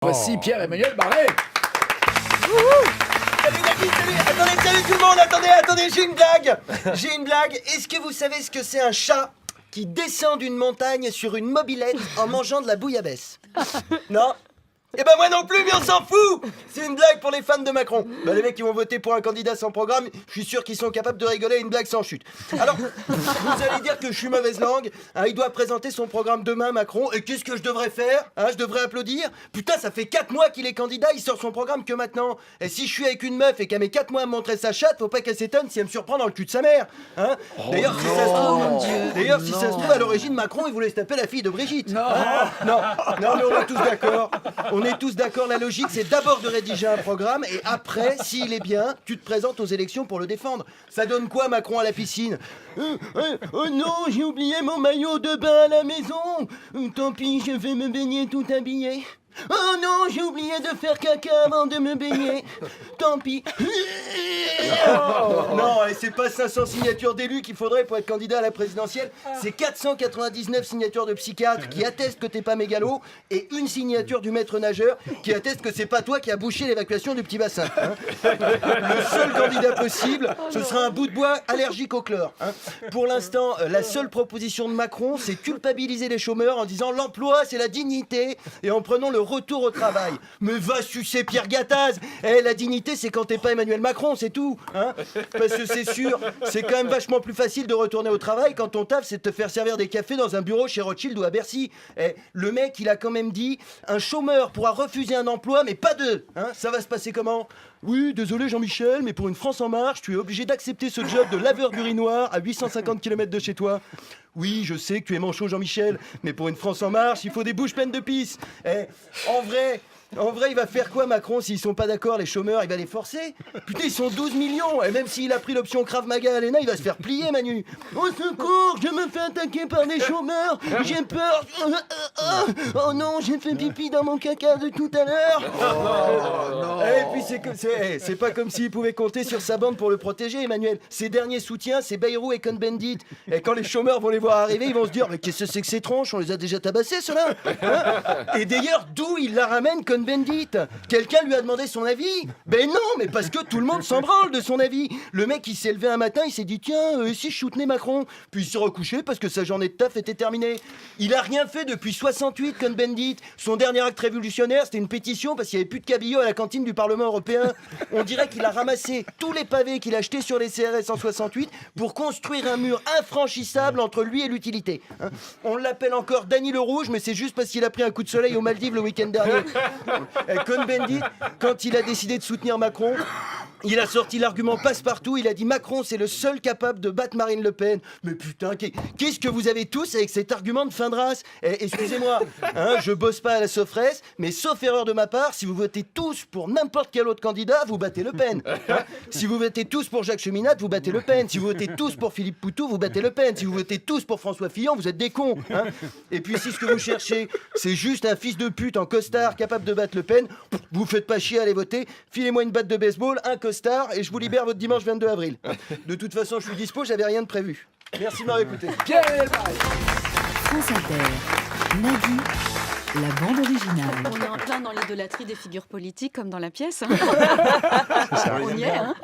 Voici Pierre-Emmanuel Barré. Salut Nagui, salut. Salut tout le monde, attendez, j'ai une blague. Est-ce que vous savez ce que c'est un chat qui descend d'une montagne sur une mobilette en mangeant de la bouillabaisse? Non? Eh ben moi non plus, mais on s'en fout. C'est une blague pour les fans de Macron. Les mecs qui vont voter pour un candidat sans programme, je suis sûr qu'ils sont capables de rigoler à une blague sans chute. Alors, vous allez dire que je suis mauvaise langue, hein, il doit présenter son programme demain, Macron, et qu'est-ce que je devrais faire, hein? Je devrais applaudir? Putain, ça fait 4 mois qu'il est candidat, il sort son programme que maintenant. Et si je suis avec une meuf et qu'elle met 4 mois à me montrer sa chatte, faut pas qu'elle s'étonne si elle me surprend dans le cul de sa mère, hein? D'ailleurs, si ça se trouve, à l'origine, Macron, il voulait se taper la fille de Brigitte. Non, mais on est tous d'accord, la logique, c'est d'abord de rédiger un programme et après, s'il est bien, tu te présentes aux élections pour le défendre. Ça donne quoi, Macron à la piscine? Oh non, j'ai oublié mon maillot de bain à la maison. Tant pis, je vais me baigner tout habillé. Oh non, j'ai oublié de faire caca avant de me baigner. Tant pis. Non, et c'est pas 500 signatures d'élus qu'il faudrait pour être candidat à la présidentielle. C'est 499 signatures de psychiatres qui attestent que t'es pas mégalo et une signature du maître nageur qui atteste que c'est pas toi qui a bouché l'évacuation du petit bassin. Hein. Le seul candidat possible, ce sera un bout de bois allergique au chlore. Hein. Pour l'instant, la seule proposition de Macron, c'est culpabiliser les chômeurs en disant l'emploi, c'est la dignité et en prenant le retour au travail. Mais va sucer Pierre Gattaz. La dignité, c'est quand t'es pas Emmanuel Macron, c'est tout. Hein, parce que c'est sûr, c'est quand même vachement plus facile de retourner au travail quand ton taf, c'est de te faire servir des cafés dans un bureau chez Rothschild ou à Bercy. Le mec, il a quand même dit, un chômeur pourra refuser un emploi, mais pas deux. Hein, ça va se passer comment? Oui, désolé Jean-Michel, mais pour une France en marche, tu es obligé d'accepter ce job de laveur d'urinoir à 850 km de chez toi. Oui, je sais que tu es manchot Jean-Michel, mais pour une France en marche, il faut des bouches pleines de pisse. En vrai, il va faire quoi Macron s'ils sont pas d'accord, les chômeurs? Il va les forcer? Putain, ils sont 12 millions. Et même s'il a pris l'option Krav Maga à l'ENA, il va se faire plier, Manu. Au secours, je me fais attaquer par des chômeurs. J'ai peur. Oh non, j'ai fait pipi dans mon caca de tout à l'heure. Et puis c'est pas comme s'il pouvait compter sur sa bande pour le protéger, Emmanuel. Ses derniers soutiens, c'est Bayrou et Cohn-Bendit. Et quand les chômeurs vont les voir arriver, ils vont se dire mais qu'est-ce que c'est que ces tronches? On les a déjà tabassés, ceux-là, hein? Et d'ailleurs, d'où il la ramène Cohn-Bendit? Quelqu'un lui a demandé son avis? Ben non, mais parce que tout le monde s'en branle de son avis. Le mec, il s'est levé un matin, il s'est dit tiens, si je soutenais Macron? Puis il s'est recouché parce que sa journée de taf était terminée. Il a rien fait depuis 68, Cohn-Bendit. Son dernier acte révolutionnaire, c'était une pétition parce qu'il n'y avait plus de cabillaud à la cantine du Parlement européen. On dirait qu'il a ramassé tous les pavés qu'il a achetés sur les CRS en 68 pour construire un mur infranchissable entre lui et l'utilité. Hein, on l'appelle encore Dany le Rouge, mais c'est juste parce qu'il a pris un coup de soleil aux Maldives le week-end dernier. Cohn-Bendit, quand il a décidé de soutenir Macron, il a sorti l'argument passe-partout, il a dit Macron c'est le seul capable de battre Marine Le Pen. Mais putain, qu'est-ce que vous avez tous avec cet argument de fin de race? Excusez-moi, hein, je bosse pas à la Sofres, mais sauf erreur de ma part, si vous votez tous pour n'importe quel autre candidat, vous battez Le Pen. Hein, si vous votez tous pour Jacques Cheminade, vous battez Le Pen. Si vous votez tous pour Philippe Poutou, vous battez Le Pen. Si vous votez tous pour François Fillon, vous êtes des cons. Hein. Et puis si ce que vous cherchez, c'est juste un fils de pute en costard capable de battre Le Pen, vous faites pas chier à aller voter, filez-moi une batte de baseball, un costard, et je vous libère votre dimanche 22 avril. De toute façon, je suis dispo, j'avais rien de prévu. Merci de m'avoir écouté. France Inter, Nagui, la bande originale. On est en plein dans l'idolâtrie des figures politiques comme dans la pièce. Hein. Ça, On y est, hein.